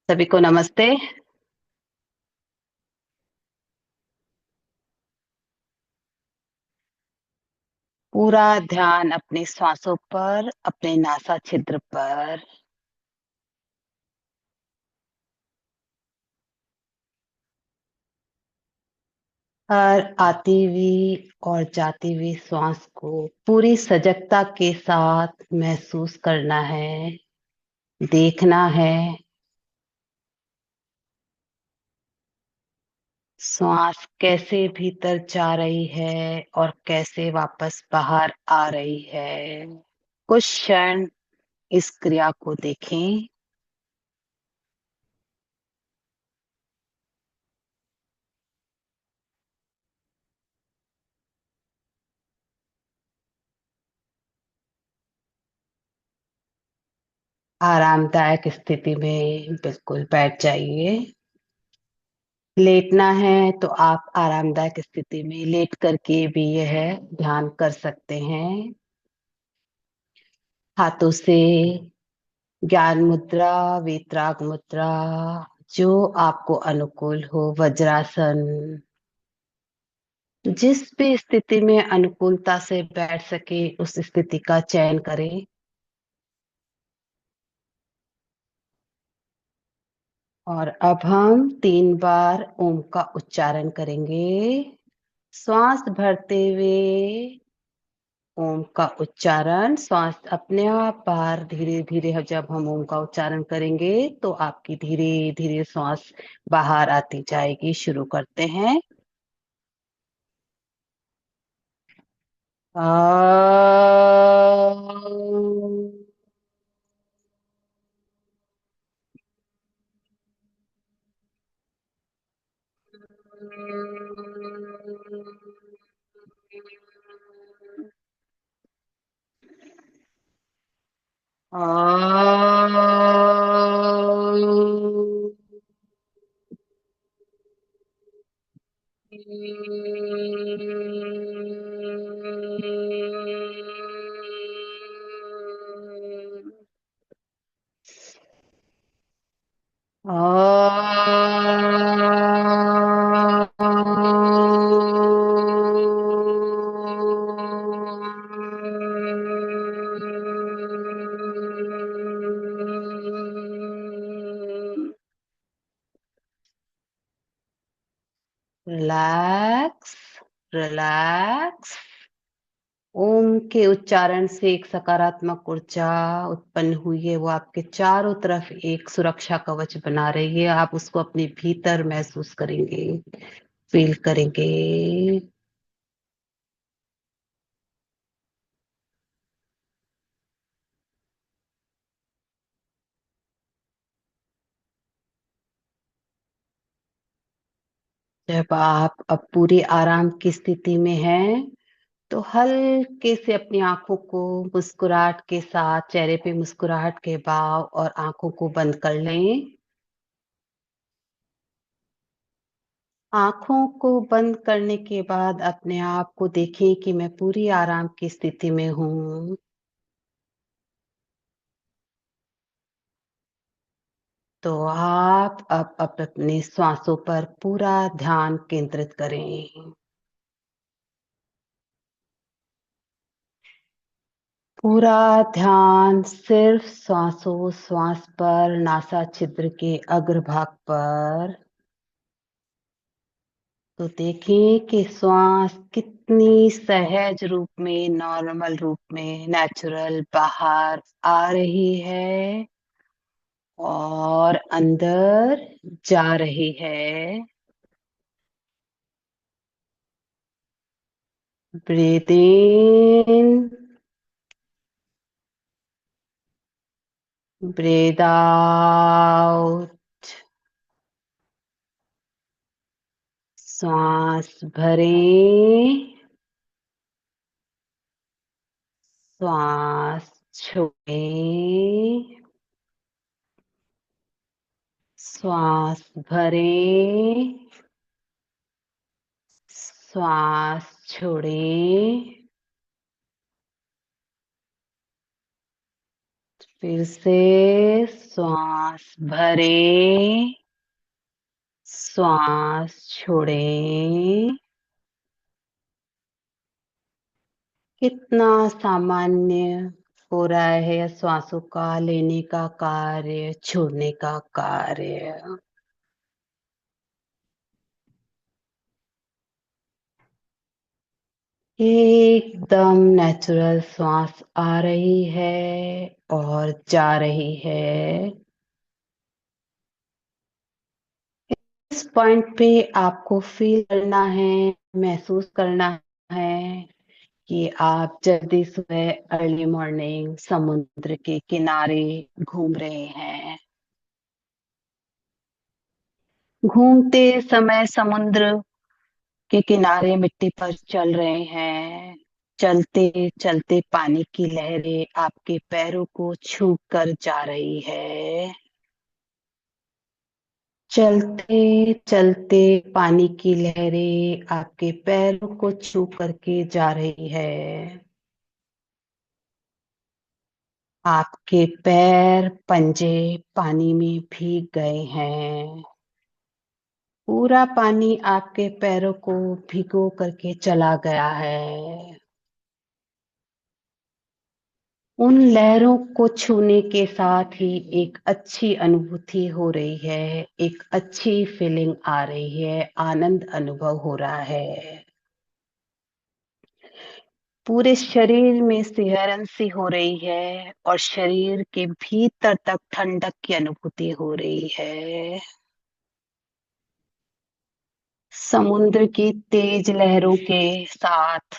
सभी को नमस्ते। पूरा ध्यान अपनी श्वासों पर, अपने नासा छिद्र पर। हर आती हुई और जाती हुई श्वास को पूरी सजगता के साथ महसूस करना है, देखना है। श्वास कैसे भीतर जा रही है और कैसे वापस बाहर आ रही है। कुछ क्षण इस क्रिया को देखें। आरामदायक स्थिति में बिल्कुल बैठ जाइए। लेटना है तो आप आरामदायक स्थिति में लेट करके भी यह ध्यान कर सकते हैं। हाथों से ज्ञान मुद्रा, वेत्राग मुद्रा, जो आपको अनुकूल हो, वज्रासन, जिस भी स्थिति में अनुकूलता से बैठ सके उस स्थिति का चयन करें। और अब हम 3 बार ओम का उच्चारण करेंगे। श्वास भरते हुए ओम का उच्चारण, श्वास अपने आप बाहर धीरे धीरे, जब हम ओम का उच्चारण करेंगे तो आपकी धीरे धीरे श्वास बाहर आती जाएगी। शुरू करते हैं। आ रिलैक्स, रिलैक्स। ओम के उच्चारण से एक सकारात्मक ऊर्जा उत्पन्न हुई है, वो आपके चारों तरफ एक सुरक्षा कवच बना रही है। आप उसको अपने भीतर महसूस करेंगे, फील करेंगे। जब आप अब पूरी आराम की स्थिति में हैं, तो हल्के से अपनी आंखों को मुस्कुराहट के साथ, चेहरे पे मुस्कुराहट के भाव और आंखों को बंद कर लें। आंखों को बंद करने के बाद अपने आप को देखें कि मैं पूरी आराम की स्थिति में हूँ। तो आप अब अपने श्वासों पर पूरा ध्यान केंद्रित करें। पूरा ध्यान सिर्फ श्वास पर, नासा छिद्र के अग्रभाग पर। तो देखें कि श्वास कितनी सहज रूप में, नॉर्मल रूप में, नेचुरल बाहर आ रही है और अंदर जा रही है। ब्रीथ इन, ब्रीथ आउट। श्वास भरें, श्वास छोड़ें, श्वास भरें, श्वास छोड़ें। फिर से श्वास भरे, श्वास छोड़ें। कितना सामान्य हो रहा है श्वासों का लेने का कार्य, छोड़ने का कार्य। एकदम नेचुरल श्वास आ रही है और जा रही है। इस पॉइंट पे आपको फील करना है, महसूस करना है कि आप जल्दी सुबह अर्ली मॉर्निंग समुद्र के किनारे घूम रहे हैं। घूमते समय समुद्र के किनारे मिट्टी पर चल रहे हैं। चलते चलते पानी की लहरें आपके पैरों को छू कर जा रही है। चलते चलते पानी की लहरें आपके पैरों को छू करके जा रही है। आपके पैर पंजे पानी में भीग गए हैं। पूरा पानी आपके पैरों को भिगो करके चला गया है। उन लहरों को छूने के साथ ही एक अच्छी अनुभूति हो रही है, एक अच्छी फीलिंग आ रही है, आनंद अनुभव हो रहा है। पूरे शरीर में सिहरन सी हो रही है और शरीर के भीतर तक ठंडक की अनुभूति हो रही है। समुद्र की तेज लहरों के साथ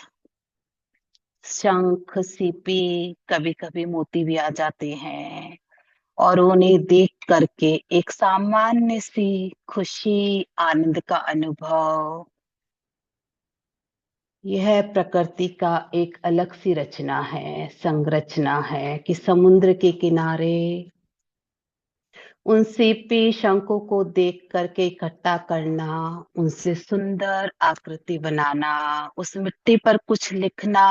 शंख, सीपी, कभी कभी मोती भी आ जाते हैं और उन्हें देख करके एक सामान्य सी खुशी, आनंद का अनुभव। यह प्रकृति का एक अलग सी रचना है, संरचना है कि समुद्र के किनारे उन सीपी शंखों को देख करके इकट्ठा करना, उनसे सुंदर आकृति बनाना, उस मिट्टी पर कुछ लिखना,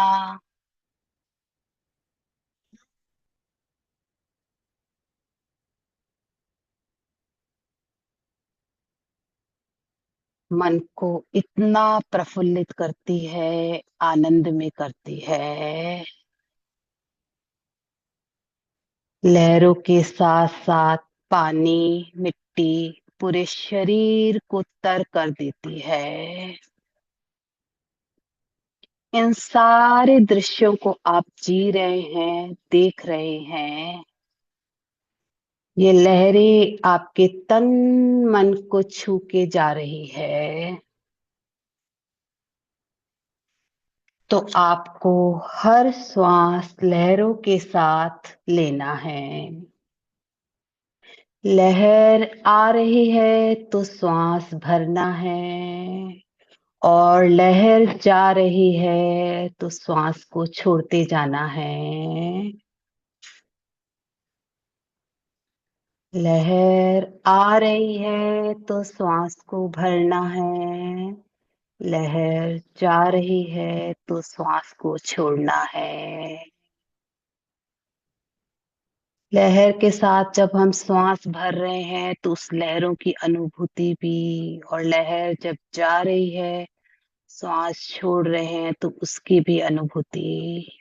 मन को इतना प्रफुल्लित करती है, आनंद में करती है। लहरों के साथ साथ पानी, मिट्टी पूरे शरीर को तर कर देती है। इन सारे दृश्यों को आप जी रहे हैं, देख रहे हैं। ये लहरें आपके तन मन को छू के जा रही है। तो आपको हर श्वास लहरों के साथ लेना है। लहर आ रही है तो श्वास भरना है और लहर जा रही है तो श्वास को छोड़ते जाना है। लहर आ रही है तो श्वास को भरना है। लहर जा रही है तो श्वास को छोड़ना है। लहर के साथ जब हम श्वास भर रहे हैं तो उस लहरों की अनुभूति भी, और लहर जब जा रही है श्वास छोड़ रहे हैं तो उसकी भी अनुभूति।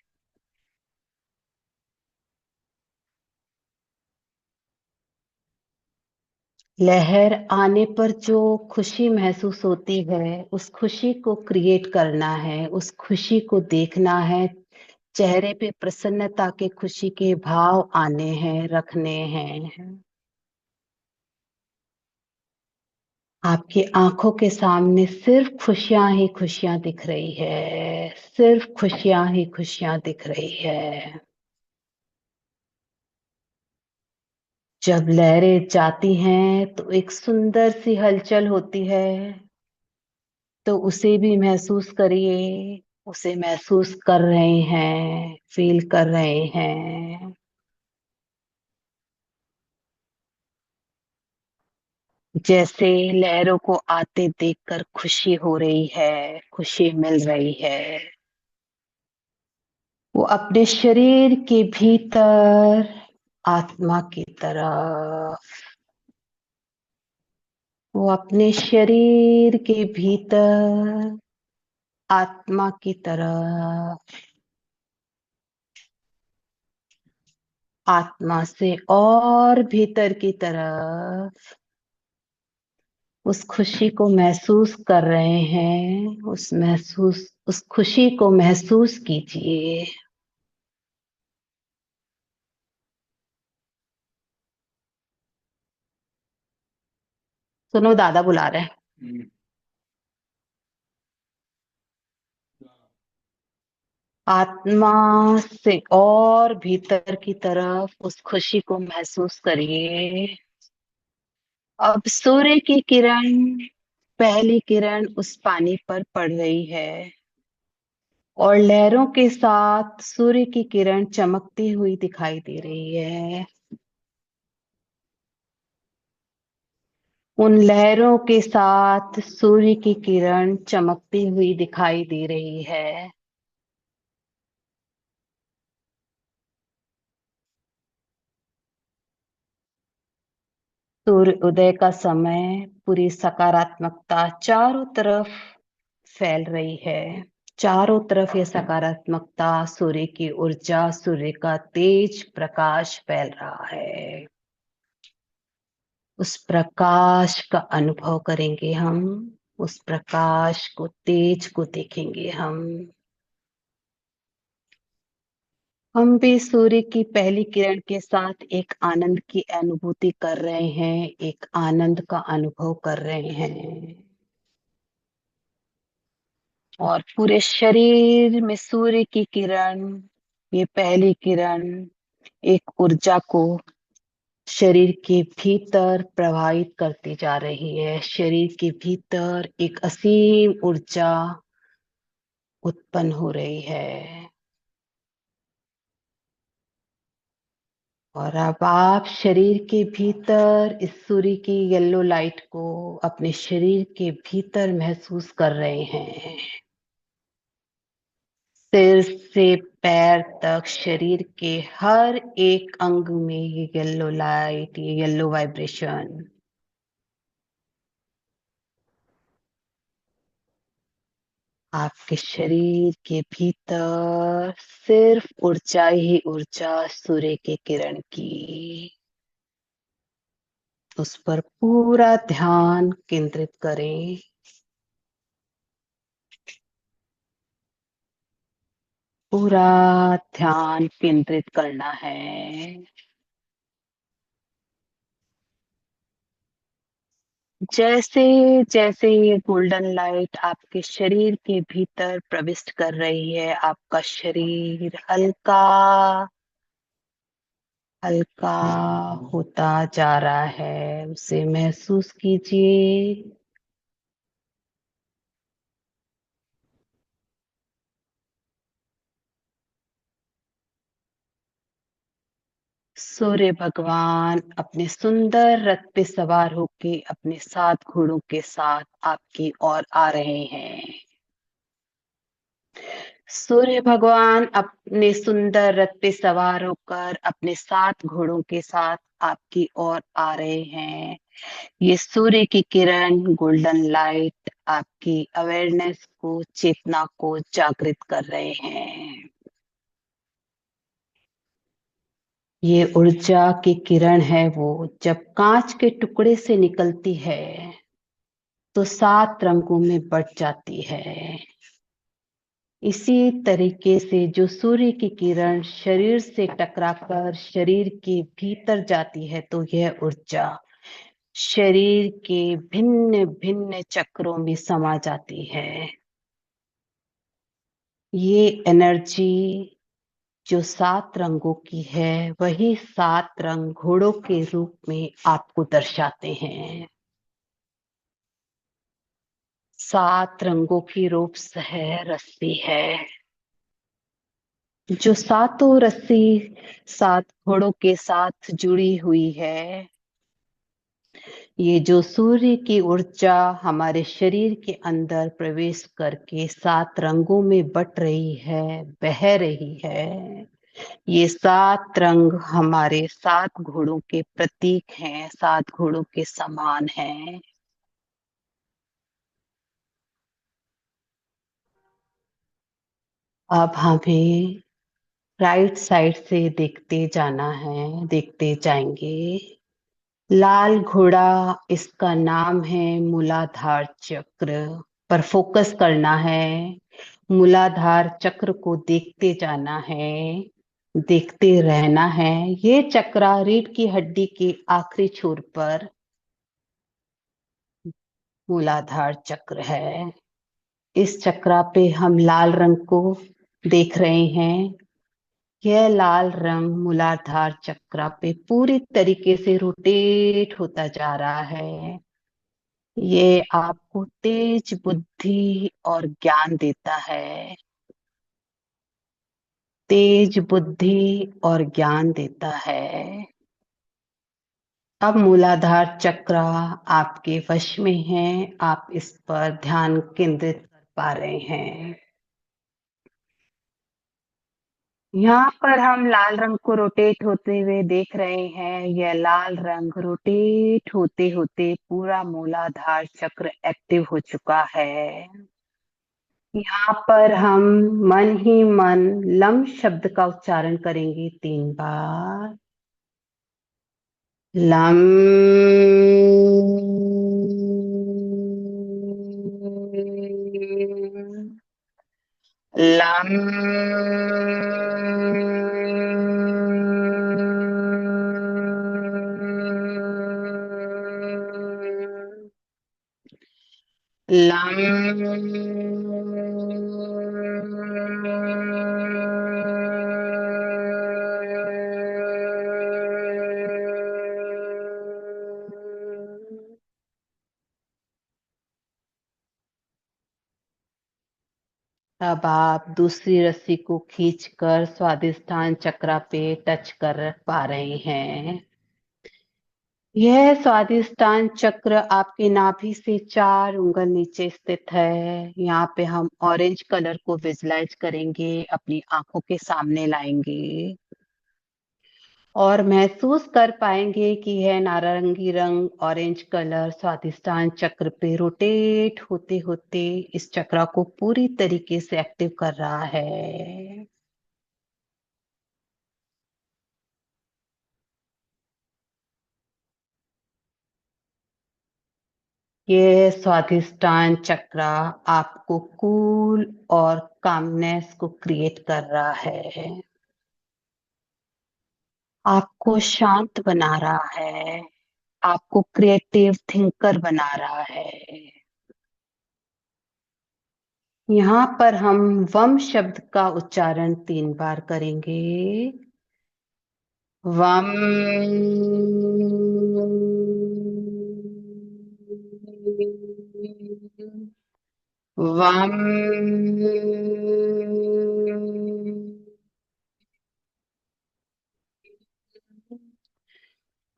लहर आने पर जो खुशी महसूस होती है उस खुशी को क्रिएट करना है, उस खुशी को देखना है। चेहरे पे प्रसन्नता के खुशी के भाव आने हैं, रखने हैं। आपकी आंखों के सामने सिर्फ खुशियां ही खुशियां दिख रही है, सिर्फ खुशियां ही खुशियां दिख रही है। जब लहरें जाती हैं तो एक सुंदर सी हलचल होती है, तो उसे भी महसूस करिए। उसे महसूस कर रहे हैं, फील कर रहे हैं। जैसे लहरों को आते देखकर खुशी हो रही है, खुशी मिल रही है। वो अपने शरीर के भीतर आत्मा की तरफ। वो अपने शरीर के भीतर आत्मा की तरफ, आत्मा से और भीतर की तरफ उस खुशी को महसूस कर रहे हैं। उस खुशी को महसूस कीजिए। सुनो, दादा बुला रहे हैं। आत्मा से और भीतर की तरफ उस खुशी को महसूस करिए। अब सूर्य की किरण, पहली किरण उस पानी पर पड़ रही है और लहरों के साथ सूर्य की किरण चमकती हुई दिखाई दे रही है। उन लहरों के साथ सूर्य की किरण चमकती हुई दिखाई दे रही है। सूर्य उदय का समय पूरी सकारात्मकता चारों तरफ फैल रही है। चारों तरफ ये सकारात्मकता, सूर्य की ऊर्जा, सूर्य का तेज प्रकाश फैल रहा है। उस प्रकाश का अनुभव करेंगे हम। उस प्रकाश को, तेज को देखेंगे हम। हम भी सूर्य की पहली किरण के साथ एक आनंद की अनुभूति कर रहे हैं, एक आनंद का अनुभव कर रहे हैं। और पूरे शरीर में सूर्य की किरण, ये पहली किरण एक ऊर्जा को शरीर के भीतर प्रवाहित करती जा रही है। शरीर के भीतर एक असीम ऊर्जा उत्पन्न हो रही है। और अब आप शरीर के भीतर इस सूर्य की येलो लाइट को अपने शरीर के भीतर महसूस कर रहे हैं। सिर से पैर तक शरीर के हर एक अंग में ये येलो लाइट, ये येलो वाइब्रेशन आपके शरीर के भीतर सिर्फ ऊर्जा ही ऊर्जा, सूर्य की किरण की। उस पर पूरा ध्यान केंद्रित करें। पूरा ध्यान केंद्रित करना है। जैसे जैसे ये गोल्डन लाइट आपके शरीर के भीतर प्रविष्ट कर रही है, आपका शरीर हल्का हल्का होता जा रहा है। उसे महसूस कीजिए। सूर्य भगवान अपने सुंदर रथ पे सवार होके अपने 7 घोड़ों के साथ आपकी ओर आ रहे हैं। सूर्य भगवान अपने सुंदर रथ पे सवार होकर अपने 7 घोड़ों के साथ आपकी ओर आ रहे हैं। ये सूर्य की किरण, गोल्डन लाइट आपकी अवेयरनेस को, चेतना को जागृत कर रहे हैं। ये ऊर्जा की किरण है, वो जब कांच के टुकड़े से निकलती है तो 7 रंगों में बट जाती है। इसी तरीके से जो सूर्य की किरण शरीर से टकराकर शरीर के भीतर जाती है तो यह ऊर्जा शरीर के भिन्न भिन्न चक्रों में समा जाती है। ये एनर्जी जो 7 रंगों की है, वही 7 रंग घोड़ों के रूप में आपको दर्शाते हैं। 7 रंगों की रूप है, रस्सी है। जो सातों रस्सी 7 घोड़ों के साथ जुड़ी हुई है। ये जो सूर्य की ऊर्जा हमारे शरीर के अंदर प्रवेश करके 7 रंगों में बट रही है, बह रही है, ये 7 रंग हमारे 7 घोड़ों के प्रतीक हैं, 7 घोड़ों के समान हैं। अब हमें राइट साइड से देखते जाना है, देखते जाएंगे। लाल घोड़ा, इसका नाम है मूलाधार चक्र, पर फोकस करना है। मूलाधार चक्र को देखते जाना है, देखते रहना है। ये चक्रा रीढ़ की हड्डी के आखिरी छोर पर मूलाधार चक्र है। इस चक्रा पे हम लाल रंग को देख रहे हैं। यह लाल रंग मूलाधार चक्रा पे पूरी तरीके से रोटेट होता जा रहा है। ये आपको तेज बुद्धि और ज्ञान देता है, तेज बुद्धि और ज्ञान देता है। अब मूलाधार चक्र आपके वश में है, आप इस पर ध्यान केंद्रित कर पा रहे हैं। यहाँ पर हम लाल रंग को रोटेट होते हुए देख रहे हैं। यह लाल रंग रोटेट होते होते पूरा मूलाधार चक्र एक्टिव हो चुका है। यहाँ पर हम मन ही मन लम शब्द का उच्चारण करेंगे 3 बार। लम। लम। लम। अब आप दूसरी रस्सी को खींचकर स्वादिष्टान चक्रा पे टच कर पा रहे हैं। यह स्वादिष्टान चक्र आपके नाभि से 4 उंगल नीचे स्थित है। यहाँ पे हम ऑरेंज कलर को विजुलाइज करेंगे, अपनी आंखों के सामने लाएंगे और महसूस कर पाएंगे कि यह नारंगी रंग ऑरेंज कलर स्वादिष्टान चक्र पे रोटेट होते होते इस चक्र को पूरी तरीके से एक्टिव कर रहा है। ये स्वादिष्टान चक्र आपको कूल और कामनेस को क्रिएट कर रहा है, आपको शांत बना रहा है, आपको क्रिएटिव थिंकर बना रहा है। यहाँ पर हम वम शब्द का उच्चारण 3 बार करेंगे। वम। वम।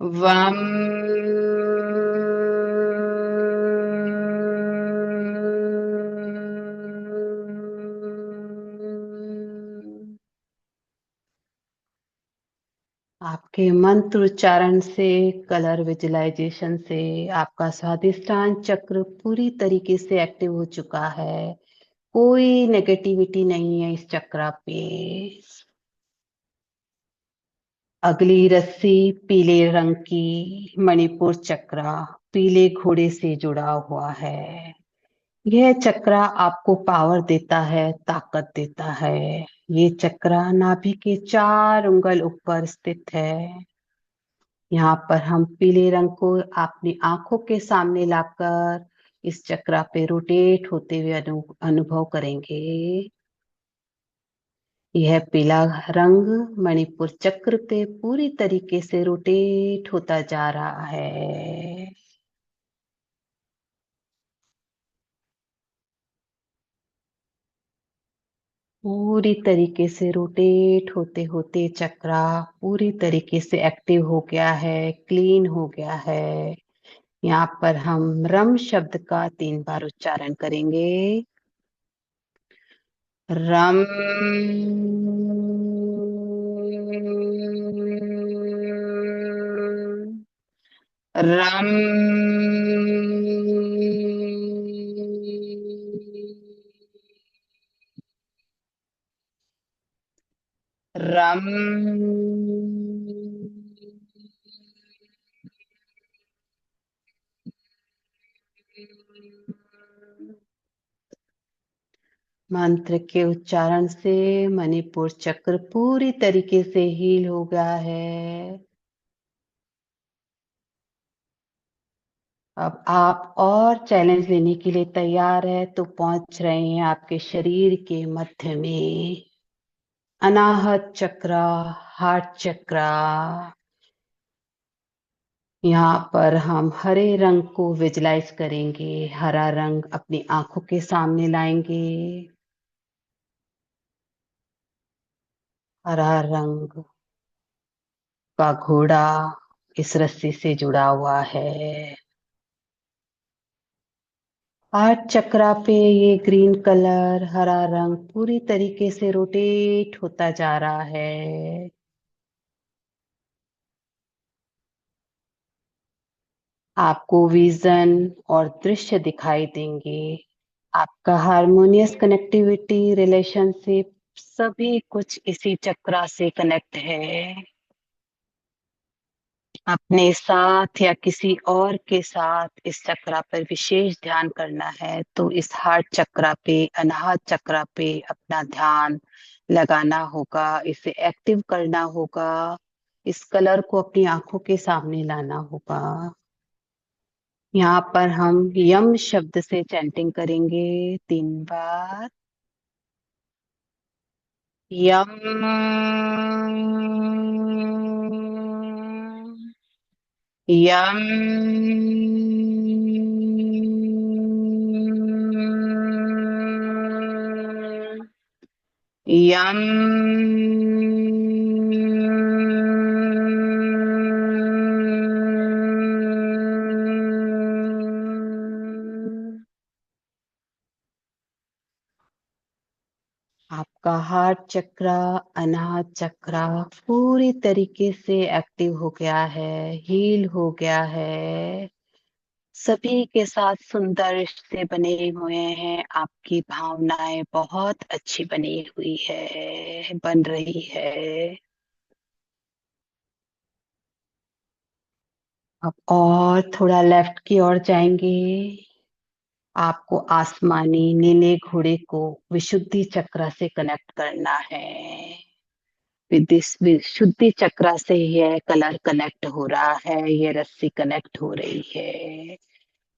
वम। आपके मंत्र उच्चारण से, कलर विजुलाइजेशन से आपका स्वादिष्टान चक्र पूरी तरीके से एक्टिव हो चुका है। कोई नेगेटिविटी नहीं है इस चक्र पे। अगली रस्सी पीले रंग की मणिपुर चक्र पीले घोड़े से जुड़ा हुआ है। यह चक्र आपको पावर देता है, ताकत देता है। ये चक्र नाभि के 4 उंगल ऊपर स्थित है। यहाँ पर हम पीले रंग को अपनी आंखों के सामने लाकर इस चक्र पे रोटेट होते हुए अनुभव करेंगे। यह पीला रंग मणिपुर चक्र पे पूरी तरीके से रोटेट होता जा रहा है। पूरी तरीके से रोटेट होते होते चक्रा पूरी तरीके से एक्टिव हो गया है, क्लीन हो गया है। यहाँ पर हम रम शब्द का 3 बार उच्चारण करेंगे। रम। रम रम मंत्र के उच्चारण से मणिपुर चक्र पूरी तरीके से हील हो गया है। अब आप और चैलेंज लेने के लिए तैयार है तो पहुंच रहे हैं आपके शरीर के मध्य में, अनाहत चक्र, हार्ट चक्र। यहाँ पर हम हरे रंग को विजुलाइज करेंगे, हरा रंग अपनी आंखों के सामने लाएंगे। हरा रंग का घोड़ा इस रस्सी से जुड़ा हुआ है। हार्ट चक्रा पे ये ग्रीन कलर, हरा रंग पूरी तरीके से रोटेट होता जा रहा है। आपको विजन और दृश्य दिखाई देंगे। आपका हारमोनियस कनेक्टिविटी, रिलेशनशिप सभी कुछ इसी चक्रा से कनेक्ट है। अपने साथ या किसी और के साथ इस चक्रा पर विशेष ध्यान करना है तो इस हार्ट चक्रा पे, अनाहत चक्रा पे अपना ध्यान लगाना होगा, इसे एक्टिव करना होगा, इस कलर को अपनी आंखों के सामने लाना होगा। यहाँ पर हम यम शब्द से चैंटिंग करेंगे 3 बार। यम यम यम आपका हार्ट चक्र, अनाहत चक्र पूरी तरीके से एक्टिव हो गया है, हील हो गया है। सभी के साथ सुंदर रिश्ते बने हुए हैं। आपकी भावनाएं बहुत अच्छी बनी हुई है, बन रही है। अब और थोड़ा लेफ्ट की ओर जाएंगे। आपको आसमानी नीले घोड़े को विशुद्धि चक्र से कनेक्ट करना है। विशुद्धि चक्र से यह कलर कनेक्ट हो रहा है, यह रस्सी कनेक्ट हो रही है।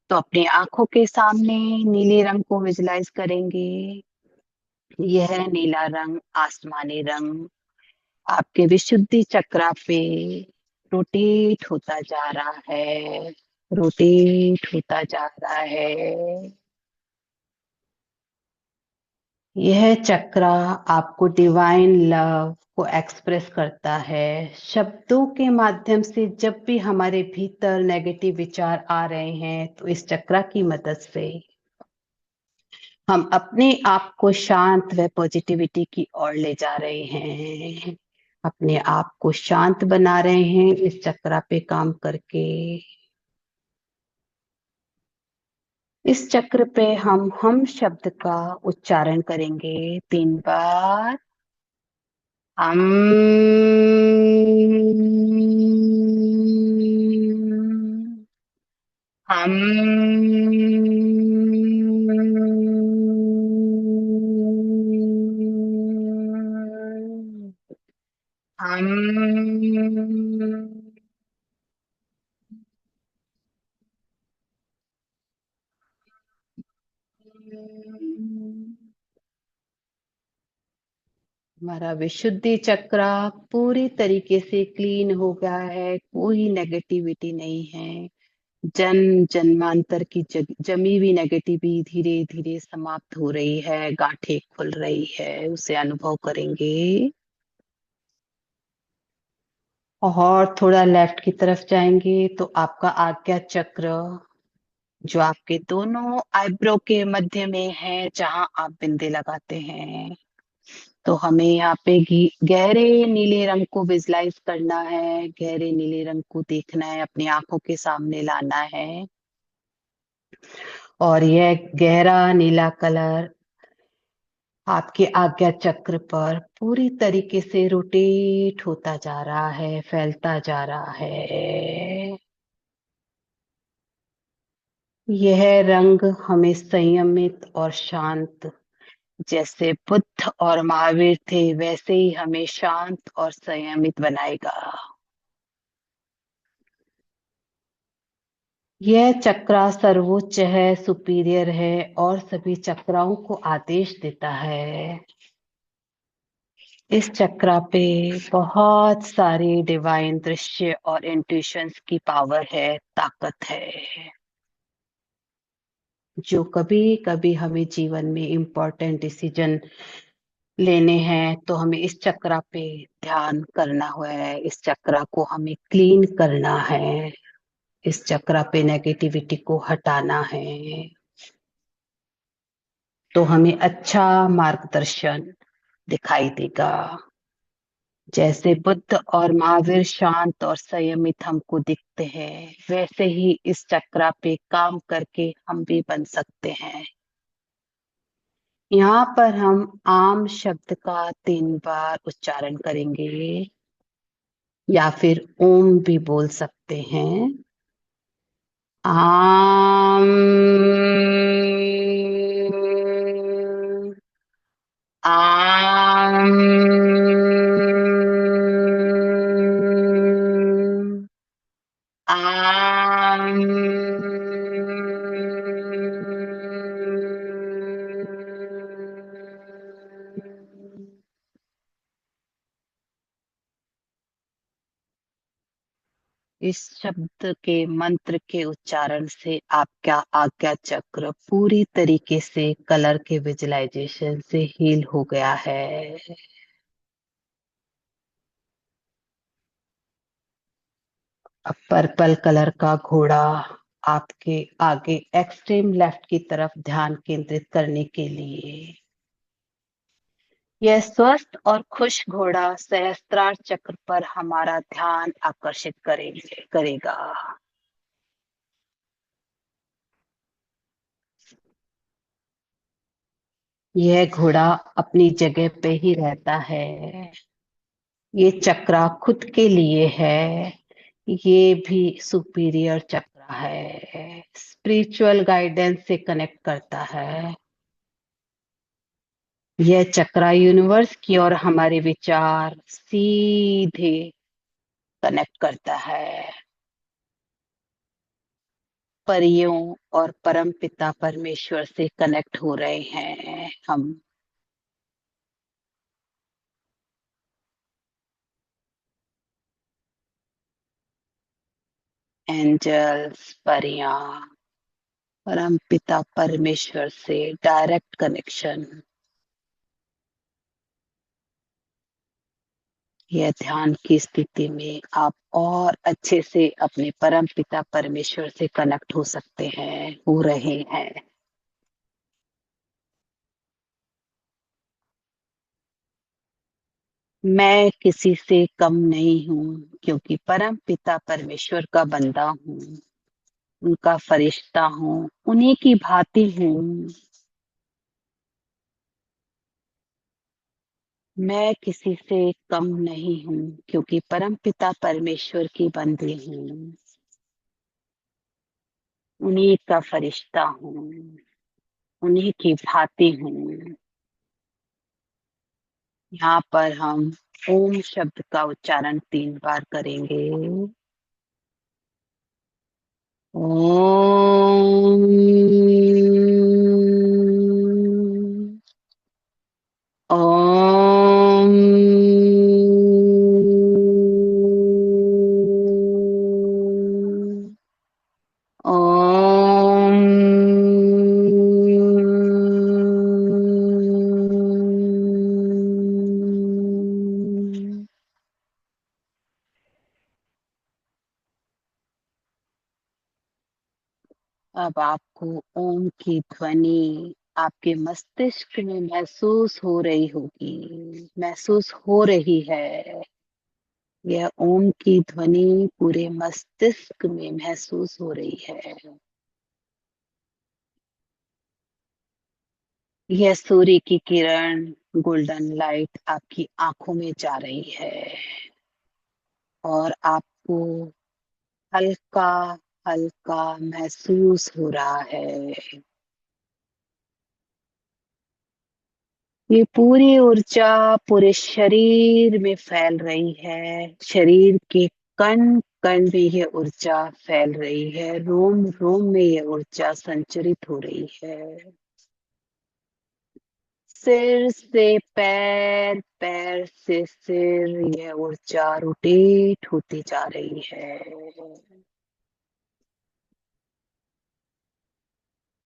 तो अपनी आंखों के सामने नीले रंग को विजुलाइज करेंगे। यह नीला रंग, आसमानी रंग आपके विशुद्धि चक्रा पे रोटेट होता जा रहा है, रोटेट होता जा रहा है। यह चक्रा आपको डिवाइन लव को एक्सप्रेस करता है। शब्दों के माध्यम से जब भी हमारे भीतर नेगेटिव विचार आ रहे हैं तो इस चक्रा की मदद से हम अपने आप को शांत व पॉजिटिविटी की ओर ले जा रहे हैं, अपने आप को शांत बना रहे हैं इस चक्रा पे काम करके। इस चक्र पे हम शब्द का उच्चारण करेंगे 3 बार। हम हम हम हमारा विशुद्धि चक्र पूरी तरीके से क्लीन हो गया है, कोई नेगेटिविटी नहीं है। जन्मांतर की जमी हुई नेगेटिविटी धीरे धीरे समाप्त हो रही है, गांठें खुल रही है, उसे अनुभव करेंगे। और थोड़ा लेफ्ट की तरफ जाएंगे तो आपका आज्ञा चक्र, जो आपके दोनों आईब्रो के मध्य में है, जहां आप बिंदी लगाते हैं, तो हमें यहाँ पे गहरे नीले रंग को विजुलाइज करना है, गहरे नीले रंग को देखना है, अपनी आंखों के सामने लाना है। और यह गहरा नीला कलर आपके आज्ञा चक्र पर पूरी तरीके से रोटेट होता जा रहा है, फैलता जा रहा है। यह रंग हमें संयमित और शांत, जैसे बुद्ध और महावीर थे वैसे ही हमें शांत और संयमित बनाएगा। यह चक्रा सर्वोच्च है, सुपीरियर है और सभी चक्राओं को आदेश देता है। इस चक्रा पे बहुत सारी डिवाइन दृश्य और इंट्यूशंस की पावर है, ताकत है, जो कभी कभी हमें जीवन में इम्पोर्टेंट डिसीजन लेने हैं तो हमें इस चक्रा पे ध्यान करना है, इस चक्रा को हमें क्लीन करना है, इस चक्रा पे नेगेटिविटी को हटाना है, तो हमें अच्छा मार्गदर्शन दिखाई देगा। जैसे बुद्ध और महावीर शांत और संयमित हमको दिखते हैं, वैसे ही इस चक्रा पे काम करके हम भी बन सकते हैं। यहाँ पर हम आम शब्द का 3 बार उच्चारण करेंगे, या फिर ओम भी बोल सकते हैं। आम, आम, आम। इस शब्द के मंत्र के उच्चारण से आपका आज्ञा चक्र पूरी तरीके से कलर के विजुलाइजेशन से हील हो गया है। अब पर्पल कलर का घोड़ा आपके आगे एक्सट्रीम लेफ्ट की तरफ ध्यान केंद्रित करने के लिए, यह स्वस्थ और खुश घोड़ा सहस्त्रार चक्र पर हमारा ध्यान आकर्षित करेगा। यह घोड़ा अपनी जगह पे ही रहता है। ये चक्रा खुद के लिए है, ये भी सुपीरियर चक्रा है, स्पिरिचुअल गाइडेंस से कनेक्ट करता है। यह चक्रा यूनिवर्स की और हमारे विचार सीधे कनेक्ट करता है। परियों और परम पिता परमेश्वर से कनेक्ट हो रहे हैं हम। एंजल्स, परियां, परम पिता परमेश्वर से डायरेक्ट कनेक्शन। यह ध्यान की स्थिति में आप और अच्छे से अपने परम पिता परमेश्वर से कनेक्ट हो सकते हैं, हो रहे हैं। मैं किसी से कम नहीं हूँ, क्योंकि परम पिता परमेश्वर का बंदा हूँ, उनका फरिश्ता हूँ, उन्हीं की भांति हूँ। मैं किसी से कम नहीं हूँ, क्योंकि परम पिता परमेश्वर की बंदी हूँ, उन्हीं का फरिश्ता हूँ, उन्हीं की भांति हूँ। यहाँ पर हम ओम शब्द का उच्चारण 3 बार करेंगे। ओम, ओम, ओम। अब आपको ओम की ध्वनि आपके मस्तिष्क में महसूस हो रही होगी, महसूस हो रही है। यह ओम की ध्वनि पूरे मस्तिष्क में महसूस हो रही है। यह सूर्य की किरण, गोल्डन लाइट आपकी आंखों में जा रही है और आपको हल्का हल्का महसूस हो रहा है। ये पूरी ऊर्जा पूरे शरीर में फैल रही है। शरीर के कण कण में ये ऊर्जा फैल रही है। रोम रोम में ये ऊर्जा संचरित हो रही है। सिर से पैर, पैर से सिर, यह ऊर्जा रोटेट होती जा रही है।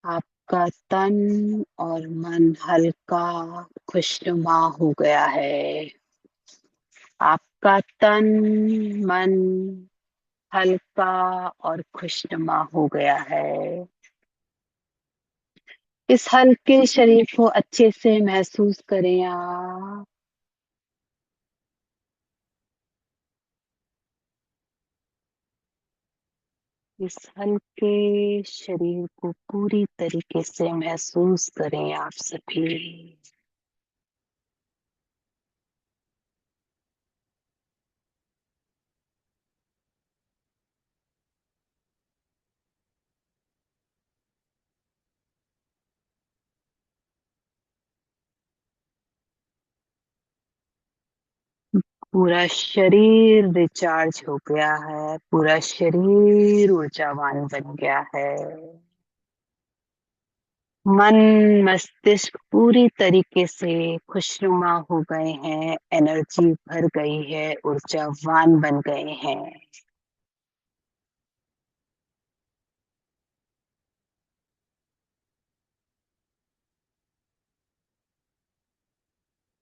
आपका तन और मन हल्का खुशनुमा हो गया है। आपका तन मन हल्का और खुशनुमा हो गया है। इस हल्के शरीर को अच्छे से महसूस करें आप। इस हल्के शरीर को पूरी तरीके से महसूस करें आप सभी। पूरा शरीर रिचार्ज हो गया है। पूरा शरीर ऊर्जावान बन गया है। मन मस्तिष्क पूरी तरीके से खुशनुमा हो गए हैं। एनर्जी भर गई है। ऊर्जावान बन गए हैं।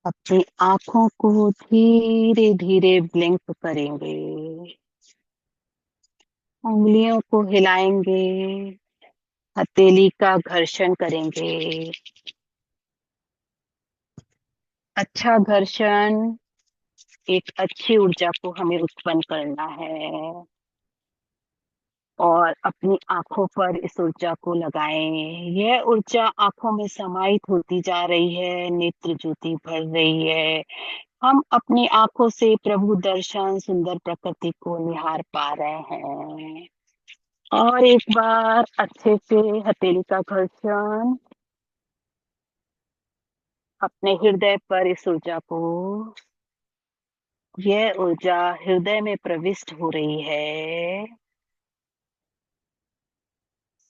अपनी आंखों को धीरे धीरे ब्लिंक करेंगे। उंगलियों को हिलाएंगे। हथेली का घर्षण करेंगे। अच्छा घर्षण एक अच्छी ऊर्जा को हमें उत्पन्न करना है। और अपनी आंखों पर इस ऊर्जा को लगाएं। यह ऊर्जा आंखों में समाहित होती जा रही है। नेत्र ज्योति भर रही है। हम अपनी आंखों से प्रभु दर्शन, सुंदर प्रकृति को निहार पा रहे हैं। और एक बार अच्छे से हथेली का घर्षण अपने हृदय पर इस ऊर्जा को, यह ऊर्जा हृदय में प्रविष्ट हो रही है।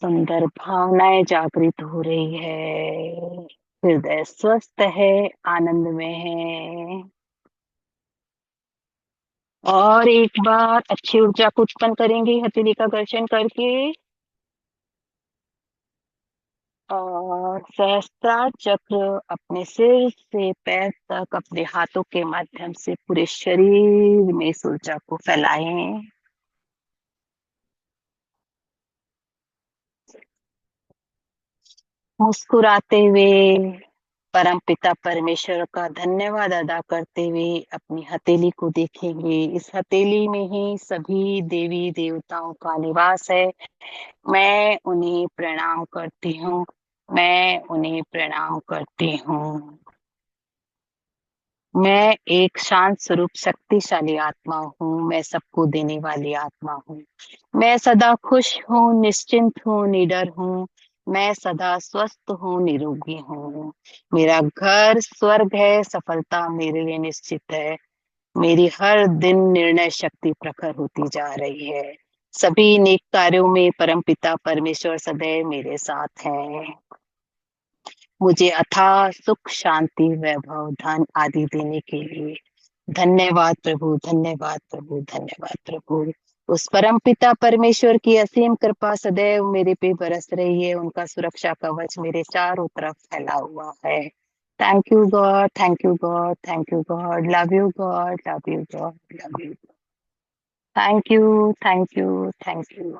सुंदर भावनाएं जागृत हो रही है। हृदय स्वस्थ है, आनंद में है। और एक बार अच्छी ऊर्जा को उत्पन्न करेंगे हथेली का घर्षण करके। और सहस्त्रार चक्र अपने सिर से पैर तक अपने हाथों के माध्यम से पूरे शरीर में इस ऊर्जा को फैलाएं। मुस्कुराते हुए परम पिता परमेश्वर का धन्यवाद अदा करते हुए अपनी हथेली को देखेंगे। इस हथेली में ही सभी देवी देवताओं का निवास है। मैं उन्हें प्रणाम करती हूँ। मैं उन्हें प्रणाम करती हूँ। मैं एक शांत स्वरूप शक्तिशाली आत्मा हूँ। मैं सबको देने वाली आत्मा हूँ। मैं सदा खुश हूँ, निश्चिंत हूँ, निडर हूँ। मैं सदा स्वस्थ हूँ, निरोगी हूँ। मेरा घर स्वर्ग है। सफलता मेरे लिए निश्चित है। मेरी हर दिन निर्णय शक्ति प्रखर होती जा रही है। सभी नेक कार्यों में परमपिता परमेश्वर सदैव मेरे साथ हैं। मुझे अथाह सुख, शांति, वैभव, धन आदि देने के लिए धन्यवाद प्रभु, धन्यवाद प्रभु, धन्यवाद प्रभु। उस परम पिता परमेश्वर की असीम कृपा सदैव मेरे पे बरस रही है। उनका सुरक्षा कवच मेरे चारों तरफ फैला हुआ है। Thank you God, thank you God, thank you God, love you God, love you God, love you. Thank you, thank you, thank you.